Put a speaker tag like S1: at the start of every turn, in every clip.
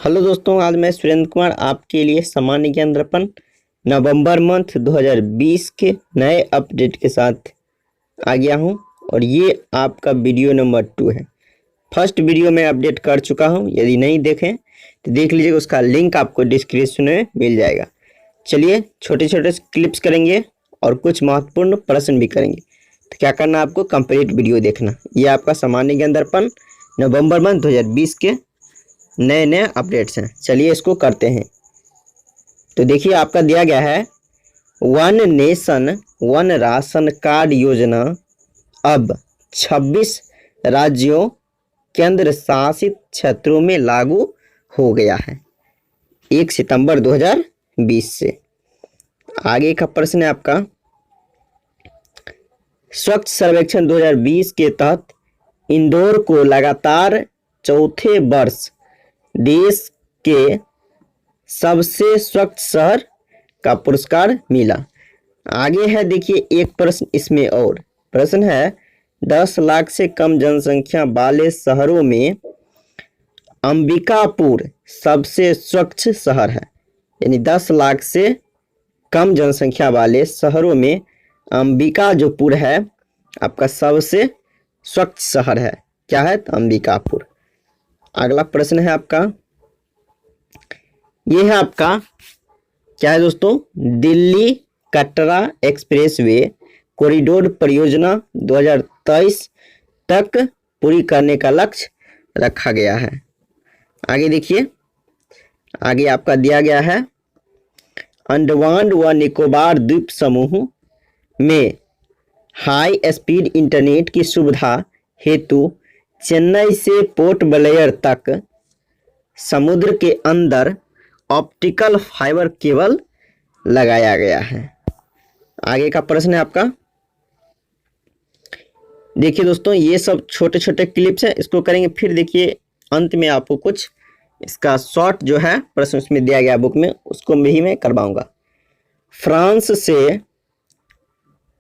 S1: Hello दोस्तों, आज मैं सुरेंद्र कुमार आपके लिए सामान्य ज्ञान दर्पण नवंबर मंथ 2020 के नए अपडेट के साथ आ गया हूं और ये आपका वीडियो नंबर 2 है। फर्स्ट वीडियो में अपडेट कर चुका हूं, यदि नहीं देखें तो देख लीजिएगा, उसका लिंक आपको डिस्क्रिप्शन में मिल जाएगा। चलिए छोटे छोटे क्लिप्स करेंगे और कुछ महत्वपूर्ण प्रश्न भी करेंगे। तो क्या करना, आपको कंप्लीट वीडियो देखना। ये आपका सामान्य ज्ञान दर्पण नवंबर मंथ 2020 के नए नए अपडेट्स हैं। चलिए इसको करते हैं। तो देखिए आपका दिया गया है, one nation one ration card योजना अब 26 राज्यों केंद्र शासित क्षेत्रों में लागू हो गया है 1 सितंबर 2020 से। आगे का प्रश्न है आपका, स्वच्छ सर्वेक्षण 2020 के तहत इंदौर को लगातार चौथे वर्ष देश के सबसे स्वच्छ शहर का पुरस्कार मिला। आगे है देखिए एक प्रश्न इसमें, और प्रश्न है 10 लाख से कम जनसंख्या वाले शहरों में अंबिकापुर सबसे स्वच्छ शहर है। यानी 10 लाख से कम जनसंख्या वाले शहरों में अंबिका जो पुर है आपका सबसे स्वच्छ शहर है। क्या है? तो अंबिकापुर। अगला प्रश्न है आपका, यह है आपका, क्या है दोस्तों, दिल्ली कटरा एक्सप्रेसवे कॉरिडोर परियोजना 2023 तक पूरी करने का लक्ष्य रखा गया है। आगे देखिए, आगे आपका दिया गया है, अंडमान व निकोबार द्वीप समूह में हाई स्पीड इंटरनेट की सुविधा हेतु चेन्नई से पोर्ट ब्लेयर तक समुद्र के अंदर ऑप्टिकल फाइबर केबल लगाया गया है। आगे का प्रश्न है आपका, देखिए दोस्तों ये सब छोटे छोटे क्लिप्स हैं, इसको करेंगे। फिर देखिए अंत में आपको कुछ इसका शॉर्ट जो है प्रश्न उसमें दिया गया बुक में, उसको भी मैं करवाऊंगा। फ्रांस से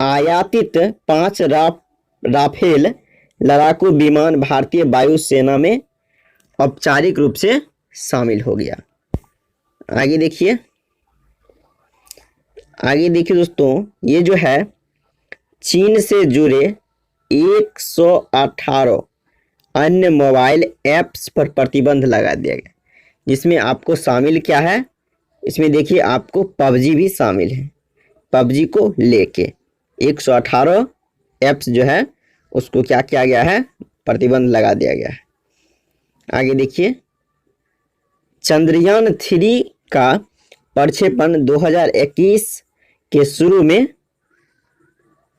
S1: आयातित 5 राफेल लड़ाकू विमान भारतीय वायुसेना में औपचारिक रूप से शामिल हो गया। आगे देखिए, दोस्तों ये जो है, चीन से जुड़े 118 अन्य मोबाइल ऐप्स पर प्रतिबंध लगा दिया गया, जिसमें आपको शामिल क्या है, इसमें देखिए आपको पबजी भी शामिल है। पबजी को लेके 118 ऐप्स जो है उसको क्या किया गया है, प्रतिबंध लगा दिया गया है। आगे देखिए, चंद्रयान 3 का प्रक्षेपण 2021 के शुरू में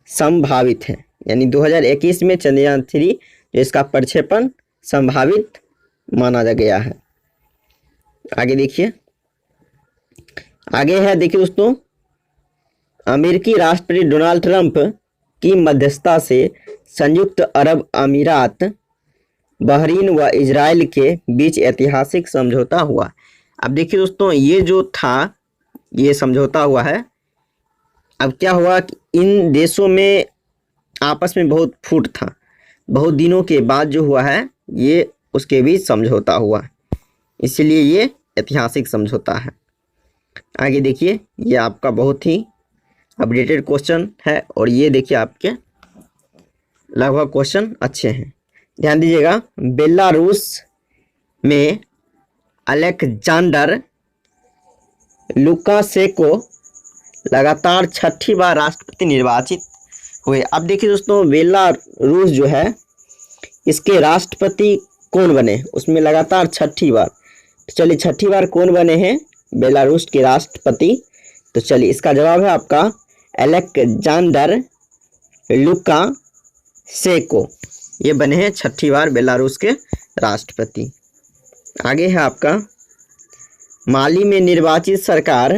S1: संभावित है। यानी 2021 में चंद्रयान 3 जो इसका प्रक्षेपण संभावित माना जा गया है। आगे देखिए, आगे है देखिए दोस्तों, अमेरिकी राष्ट्रपति डोनाल्ड ट्रंप की मध्यस्थता से संयुक्त अरब अमीरात, बहरीन व इजराइल के बीच ऐतिहासिक समझौता हुआ। अब देखिए दोस्तों, ये जो था ये समझौता हुआ है। अब क्या हुआ कि इन देशों में आपस में बहुत फूट था, बहुत दिनों के बाद जो हुआ है ये उसके बीच समझौता हुआ, इसलिए ये ऐतिहासिक समझौता है। आगे देखिए, ये आपका बहुत ही अपडेटेड क्वेश्चन है और ये देखिए आपके लगभग क्वेश्चन अच्छे हैं, ध्यान दीजिएगा। बेलारूस में अलेक्जेंडर लुकाशेंको लगातार 6ठी बार राष्ट्रपति निर्वाचित हुए। अब देखिए दोस्तों, बेलारूस जो है इसके राष्ट्रपति कौन बने, उसमें लगातार 6ठी बार। तो चलिए 6ठी बार कौन बने हैं बेलारूस के राष्ट्रपति, तो चलिए इसका जवाब है आपका अलेक्जेंडर लुकाशेंको, ये बने हैं 6ठी बार बेलारूस के राष्ट्रपति। आगे है आपका, माली में निर्वाचित सरकार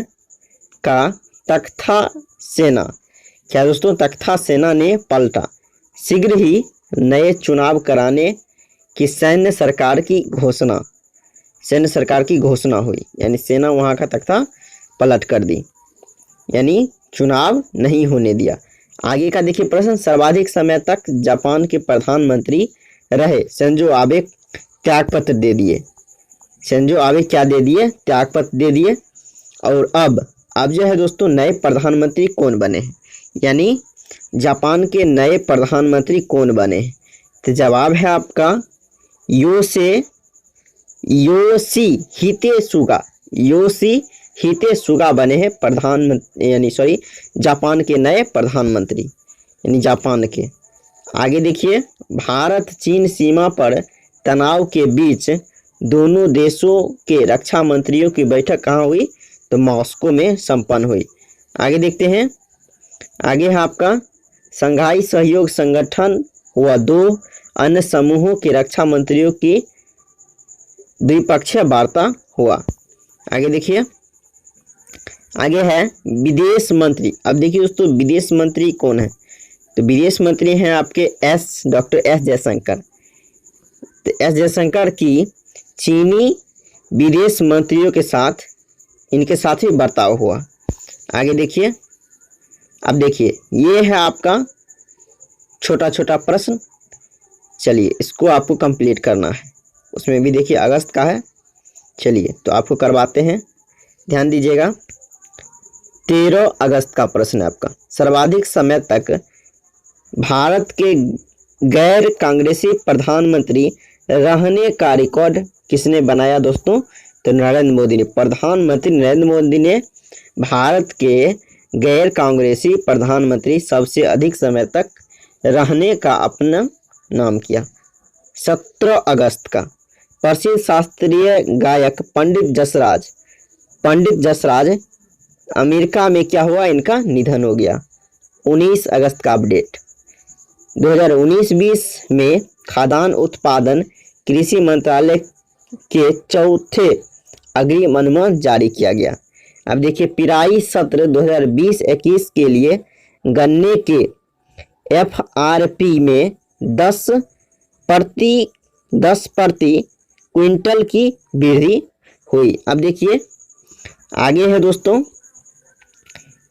S1: का तख्ता सेना, क्या दोस्तों, तख्ता सेना ने पलटा, शीघ्र ही नए चुनाव कराने की सैन्य सरकार की घोषणा हुई। यानी सेना वहां का तख्ता पलट कर दी, यानी चुनाव नहीं होने दिया। आगे का देखिए प्रश्न, सर्वाधिक समय तक जापान के प्रधानमंत्री रहे शिंजो आबे त्यागपत्र दे दिए। शिंजो आबे क्या दे दिए, त्यागपत्र दे दिए। और अब जो है दोस्तों नए प्रधानमंत्री कौन बने हैं, यानी जापान के नए प्रधानमंत्री कौन बने हैं? तो जवाब है आपका योशिहिते सुगा बने हैं प्रधानमंत्री, यानी जापान के नए प्रधानमंत्री, यानी जापान के। आगे देखिए, भारत चीन सीमा पर तनाव के बीच दोनों देशों के रक्षा मंत्रियों की बैठक कहाँ हुई? तो मॉस्को में संपन्न हुई। आगे देखते हैं, आगे है आपका संघाई सहयोग संगठन व 2 अन्य समूहों के रक्षा मंत्रियों की द्विपक्षीय वार्ता हुआ। आगे देखिए, आगे है विदेश मंत्री। अब देखिए दोस्तों, विदेश मंत्री कौन है? तो विदेश मंत्री हैं आपके डॉक्टर एस जयशंकर। तो एस जयशंकर की चीनी विदेश मंत्रियों के साथ इनके साथ ही बर्ताव हुआ। आगे देखिए, अब देखिए ये है आपका छोटा छोटा प्रश्न। चलिए इसको आपको कंप्लीट करना है, उसमें भी देखिए अगस्त का है। चलिए तो आपको करवाते हैं, ध्यान दीजिएगा। 13 अगस्त का प्रश्न है आपका, सर्वाधिक समय तक भारत के गैर कांग्रेसी प्रधानमंत्री रहने का रिकॉर्ड किसने बनाया दोस्तों? तो नरेंद्र मोदी ने। प्रधानमंत्री नरेंद्र मोदी ने भारत के गैर कांग्रेसी प्रधानमंत्री सबसे अधिक समय तक रहने का अपना नाम किया। 17 अगस्त का, प्रसिद्ध शास्त्रीय गायक पंडित जसराज अमेरिका में क्या हुआ? इनका निधन हो गया। 19 अगस्त का अपडेट, 2019-20 में खाद्यान्न उत्पादन कृषि मंत्रालय के चौथे अग्रिम अनुमान जारी किया गया। अब देखिए, पिराई सत्र 2020-21 के लिए गन्ने के FRP में 10 प्रति क्विंटल की वृद्धि हुई। अब देखिए आगे है दोस्तों,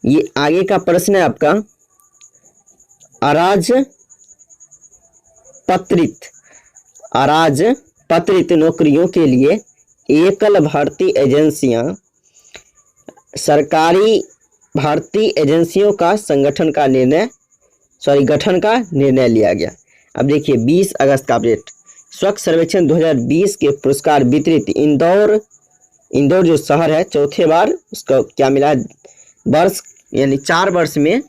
S1: ये आगे का प्रश्न है आपका, अराजपत्रित नौकरियों के लिए एकल भर्ती एजेंसियां सरकारी भर्ती एजेंसियों का गठन का निर्णय लिया गया। अब देखिए 20 अगस्त का अपडेट, स्वच्छ सर्वेक्षण 2020 के पुरस्कार वितरित। इंदौर जो शहर है चौथे बार उसको क्या मिला? वर्ष यानी 4 वर्ष में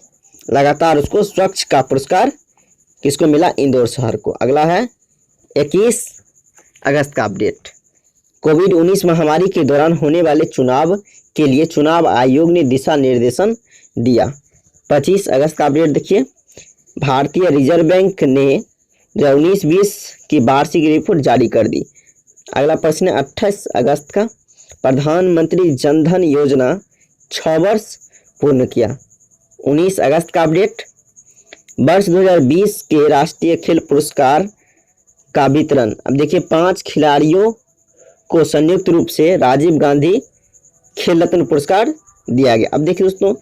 S1: लगातार उसको स्वच्छ का पुरस्कार किसको मिला? इंदौर शहर को। अगला है 21 अगस्त का अपडेट, कोविड-19 महामारी के दौरान होने वाले चुनाव के लिए चुनाव आयोग ने दिशा निर्देशन दिया। 25 अगस्त का अपडेट देखिए, भारतीय रिजर्व बैंक ने 2019-20 की वार्षिक रिपोर्ट जारी कर दी। अगला प्रश्न है 28 अगस्त का, प्रधानमंत्री जनधन योजना 6 वर्ष पूर्ण किया। 19 अगस्त का अपडेट, वर्ष 2020 के राष्ट्रीय खेल पुरस्कार का वितरण। अब देखिए 5 खिलाड़ियों को संयुक्त रूप से राजीव गांधी खेल रत्न पुरस्कार दिया गया। अब देखिए दोस्तों,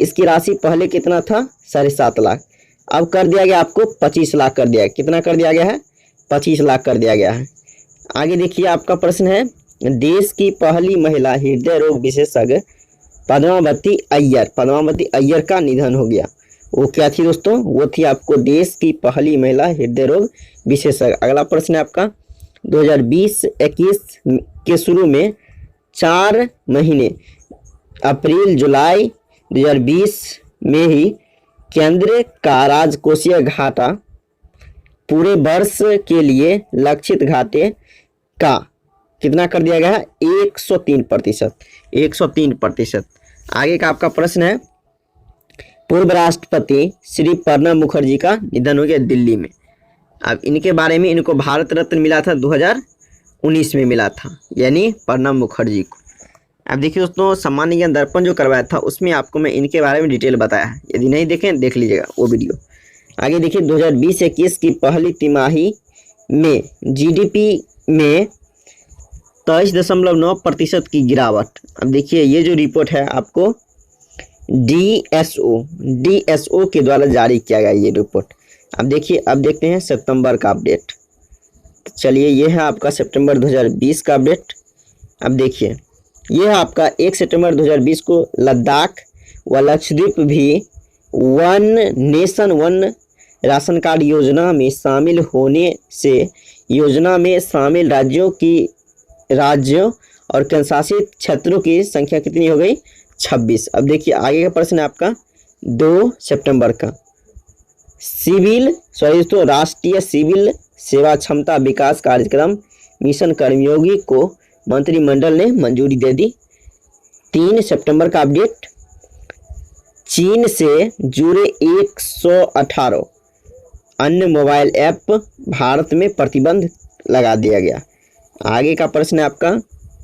S1: इसकी राशि पहले कितना था? 7.5 लाख, अब कर दिया गया आपको 25 लाख कर दिया। कितना कर दिया गया है? 25 लाख कर दिया गया है। आगे देखिए आपका प्रश्न है, देश की पहली महिला हृदय रोग विशेषज्ञ पद्मावती अय्यर का निधन हो गया। वो क्या थी दोस्तों? वो थी आपको देश की पहली महिला हृदय रोग विशेषज्ञ। अगला प्रश्न है आपका, 2020-21 के शुरू में 4 महीने अप्रैल जुलाई 2020 में ही केंद्र का राजकोषीय घाटा पूरे वर्ष के लिए लक्षित घाटे का कितना कर दिया गया है? 103%। आगे का आपका प्रश्न है, पूर्व राष्ट्रपति श्री प्रणब मुखर्जी का निधन हो गया दिल्ली में। अब इनके बारे में, इनको भारत रत्न मिला था 2019 में मिला था, यानी प्रणब मुखर्जी को। अब देखिए दोस्तों, सामान्य ज्ञान दर्पण जो करवाया था उसमें आपको मैं इनके बारे में डिटेल बताया है, यदि नहीं देखें देख लीजिएगा वो वीडियो। आगे देखिए 2020-21 की पहली तिमाही में जीडीपी में 23.9% की गिरावट। अब देखिए ये जो रिपोर्ट है आपको डीएसओ के द्वारा जारी किया गया ये रिपोर्ट। अब देखिए, अब देखते हैं सितंबर का अपडेट। चलिए ये है आपका सितंबर 2020 का अपडेट। अब देखिए, यह आपका 1 सितंबर 2020 को लद्दाख व लक्षद्वीप भी one nation one ration card योजना में शामिल होने से योजना में शामिल राज्यों और केंद्रशासित क्षेत्रों की संख्या कितनी हो गई? 26। अब देखिए आगे का प्रश्न है आपका 2 सितंबर का। राष्ट्रीय सिविल सेवा क्षमता विकास कार्यक्रम मिशन कर्मयोगी को मंत्रिमंडल ने मंजूरी दे दी। 3 सितंबर का अपडेट, चीन से जुड़े 118 अन्य मोबाइल ऐप भारत में प्रतिबंध लगा दिया गया। आगे का प्रश्न है आपका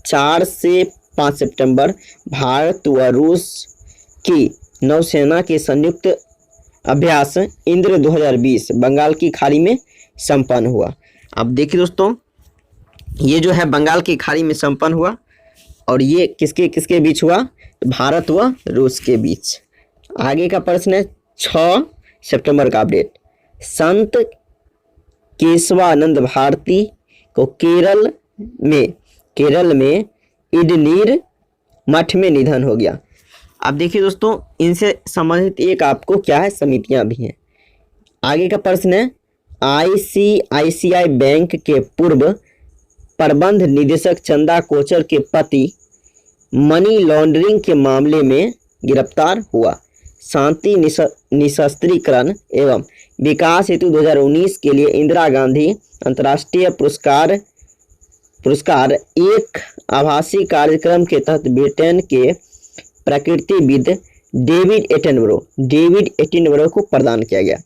S1: 4 से 5 सितंबर भारत व रूस की नौसेना के संयुक्त अभ्यास इंद्र 2020 बंगाल की खाड़ी में संपन्न हुआ। अब देखिए दोस्तों, ये जो है बंगाल की खाड़ी में संपन्न हुआ और ये किसके किसके बीच हुआ? भारत व रूस के बीच। आगे का प्रश्न है 6 सितंबर का अपडेट, संत केशवानंद भारती को केरल में इडनीर मठ में निधन हो गया। अब देखिए दोस्तों, इनसे संबंधित एक आपको क्या है, समितियां भी हैं। आगे का प्रश्न है ICICI बैंक के पूर्व प्रबंध निदेशक चंदा कोचर के पति मनी लॉन्ड्रिंग के मामले में गिरफ्तार हुआ। शांति निशस्त्रीकरण एवं विकास हेतु 2019 के लिए इंदिरा गांधी अंतर्राष्ट्रीय पुरस्कार एक आभासी कार्यक्रम के तहत ब्रिटेन के प्रकृतिविद डेविड एटनबरो को प्रदान किया गया।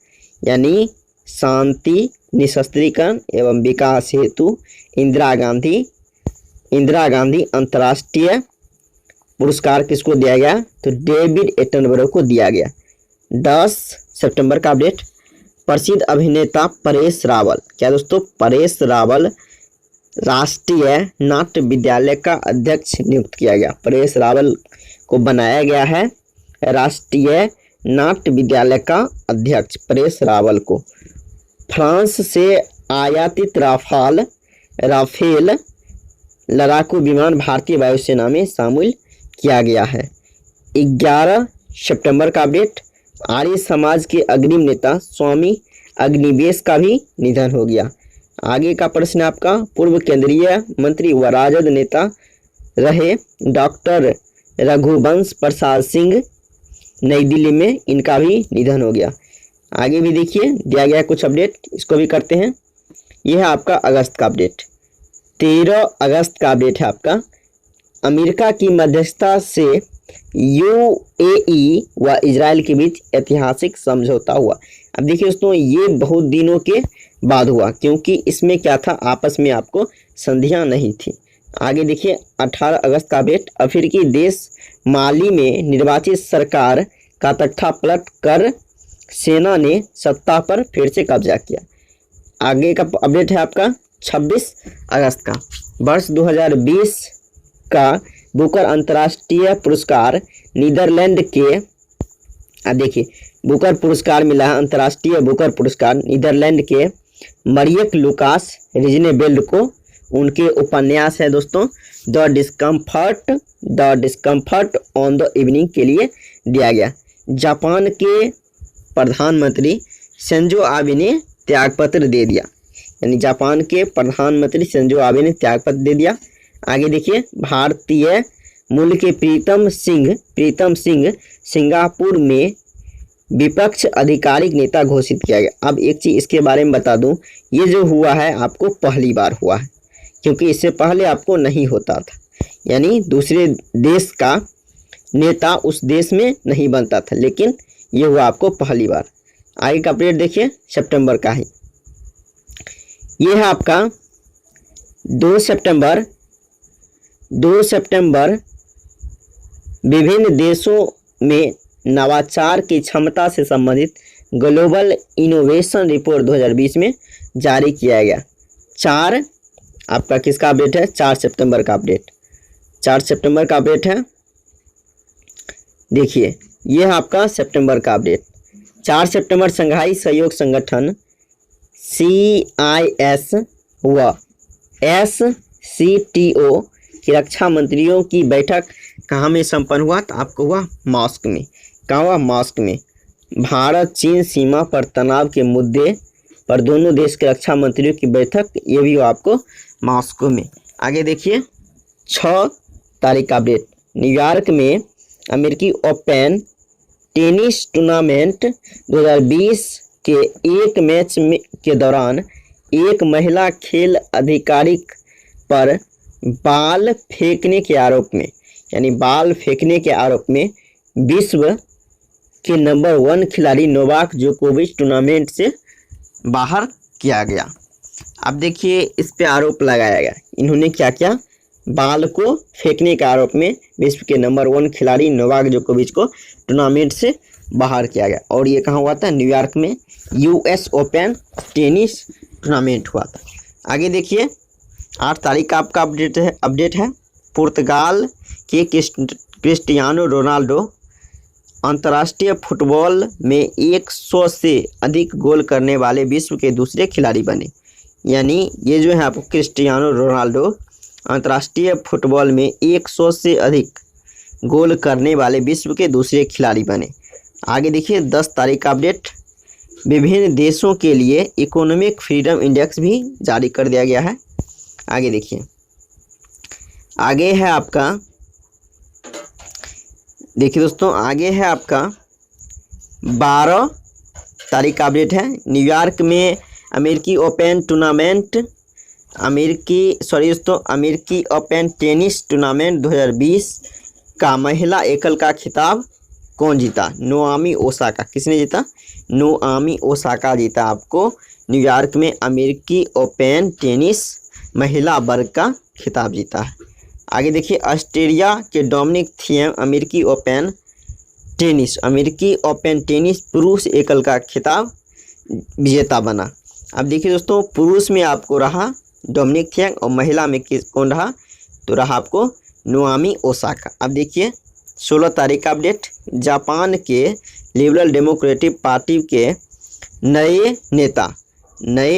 S1: यानी शांति निशस्त्रीकरण एवं विकास हेतु इंदिरा गांधी अंतर्राष्ट्रीय पुरस्कार किसको दिया गया? तो डेविड एटनबरो को दिया गया। 10 सितंबर का अपडेट, प्रसिद्ध अभिनेता परेश रावल, क्या दोस्तों? परेश रावल राष्ट्रीय नाट्य विद्यालय का अध्यक्ष नियुक्त किया गया। परेश रावल को बनाया गया है राष्ट्रीय नाट्य विद्यालय का अध्यक्ष, परेश रावल को। फ्रांस से आयातित राफेल लड़ाकू विमान भारतीय वायुसेना में शामिल किया गया है। 11 सितंबर का अपडेट, आर्य समाज के अग्रणी नेता स्वामी अग्निवेश का भी निधन हो गया। आगे का प्रश्न आपका, पूर्व केंद्रीय मंत्री व राजद नेता रहे डॉक्टर रघुवंश प्रसाद सिंह, नई दिल्ली में इनका भी निधन हो गया। आगे भी देखिए दिया गया कुछ अपडेट, इसको भी करते हैं। यह है आपका अगस्त का अपडेट। 13 अगस्त का अपडेट है आपका, अमेरिका की मध्यस्थता से UAE व इजराइल के बीच ऐतिहासिक समझौता हुआ। अब देखिए दोस्तों, ये बहुत दिनों के बाद हुआ क्योंकि इसमें क्या था, आपस में आपको संधियां नहीं थी। आगे देखिए 18 अगस्त का अपडेट, अफ्रीकी देश माली में निर्वाचित सरकार का तख्तापलट कर सेना ने सत्ता पर फिर से कब्जा किया। आगे का अपडेट है आपका 26 अगस्त का, वर्ष 2020 का बुकर अंतर्राष्ट्रीय पुरस्कार नीदरलैंड के, देखिए बुकर पुरस्कार मिला है, अंतर्राष्ट्रीय बुकर पुरस्कार नीदरलैंड के मरियक लुकास रिजनेबेल्ड को। उनके उपन्यास है दोस्तों the discomfort on the evening के लिए दिया गया। जापान के प्रधानमंत्री शिंजो आबे ने त्यागपत्र दे दिया, यानी जापान के प्रधानमंत्री शिंजो आबे ने त्यागपत्र दे दिया। आगे देखिए, भारतीय मूल के प्रीतम सिंह सिंगापुर में विपक्ष आधिकारिक नेता घोषित किया गया। अब एक चीज़ इसके बारे में बता दूं, ये जो हुआ है आपको पहली बार हुआ है, क्योंकि इससे पहले आपको नहीं होता था, यानी दूसरे देश का नेता उस देश में नहीं बनता था, लेकिन ये हुआ आपको पहली बार। आगे का अपडेट देखिए, सितंबर का है, ये है आपका 2 सितंबर विभिन्न देशों में नवाचार की क्षमता से संबंधित ग्लोबल इनोवेशन रिपोर्ट 2020 में जारी किया गया। 4 आपका किसका अपडेट है? 4 सितंबर का अपडेट। 4 सितंबर का अपडेट है, देखिए ये है आपका सितंबर का अपडेट। 4 सितंबर संघाई सहयोग संगठन CIS व SCTO कि रक्षा मंत्रियों की बैठक कहाँ में संपन्न हुआ? तो आपको हुआ मॉस्को में। कहाँ हुआ? मॉस्को में। भारत चीन सीमा पर तनाव के मुद्दे पर दोनों देश के रक्षा मंत्रियों की बैठक, ये भी हुआ आपको मॉस्को में। आगे देखिए 6 तारीख का अपडेट। न्यूयॉर्क में अमेरिकी ओपन टेनिस टूर्नामेंट 2020 के एक मैच के दौरान एक महिला खेल अधिकारी पर बाल फेंकने के आरोप में, यानी बाल फेंकने के आरोप में विश्व के नंबर 1 खिलाड़ी नोवाक जोकोविच टूर्नामेंट से बाहर किया गया। अब देखिए इस पे आरोप लगाया गया, इन्होंने क्या किया? बाल को फेंकने के आरोप में विश्व के नंबर 1 खिलाड़ी नोवाक जोकोविच को टूर्नामेंट से बाहर किया गया। और ये कहाँ हुआ था? न्यूयॉर्क में यूएस ओपन टेनिस टूर्नामेंट हुआ था। आगे देखिए 8 तारीख का आपका अपडेट है। पुर्तगाल के क्रिस्टियानो रोनाल्डो अंतर्राष्ट्रीय फुटबॉल में 100 से अधिक गोल करने वाले विश्व के दूसरे खिलाड़ी बने। यानी ये जो है आपको क्रिस्टियानो रोनाल्डो अंतर्राष्ट्रीय फुटबॉल में 100 से अधिक गोल करने वाले विश्व के दूसरे खिलाड़ी बने। आगे देखिए 10 तारीख का अपडेट। विभिन्न देशों के लिए इकोनॉमिक फ्रीडम इंडेक्स भी जारी कर दिया गया है। आगे देखिए, आगे है आपका, देखिए दोस्तों आगे है आपका 12 तारीख का अपडेट है। न्यूयॉर्क में अमेरिकी ओपन टेनिस टूर्नामेंट 2020 का महिला एकल का खिताब कौन जीता? नोआमी ओसाका। किसने जीता? नोआमी ओसाका जीता आपको न्यूयॉर्क में अमेरिकी ओपन टेनिस महिला वर्ग का खिताब जीता है। आगे देखिए ऑस्ट्रेलिया के डोमिनिक थिएम अमेरिकी ओपन टेनिस पुरुष एकल का खिताब विजेता बना। अब देखिए दोस्तों पुरुष में आपको रहा डोमिनिक थिएम और महिला में कौन रहा? तो रहा आपको नोआमी ओसाका। अब देखिए 16 तारीख का अपडेट। जापान के लिबरल डेमोक्रेटिक पार्टी के नए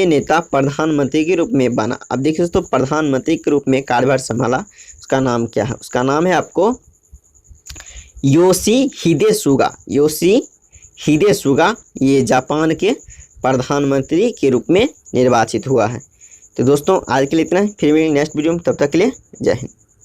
S1: नेता प्रधानमंत्री के रूप में बना। अब देखिए दोस्तों प्रधानमंत्री के रूप में कार्यभार संभाला, उसका नाम क्या है? उसका नाम है आपको योशिहिदे सुगा। ये जापान के प्रधानमंत्री के रूप में निर्वाचित हुआ है। तो दोस्तों आज के लिए इतना ही, फिर मिलेंगे नेक्स्ट वीडियो में, तब तक के लिए जय हिंद।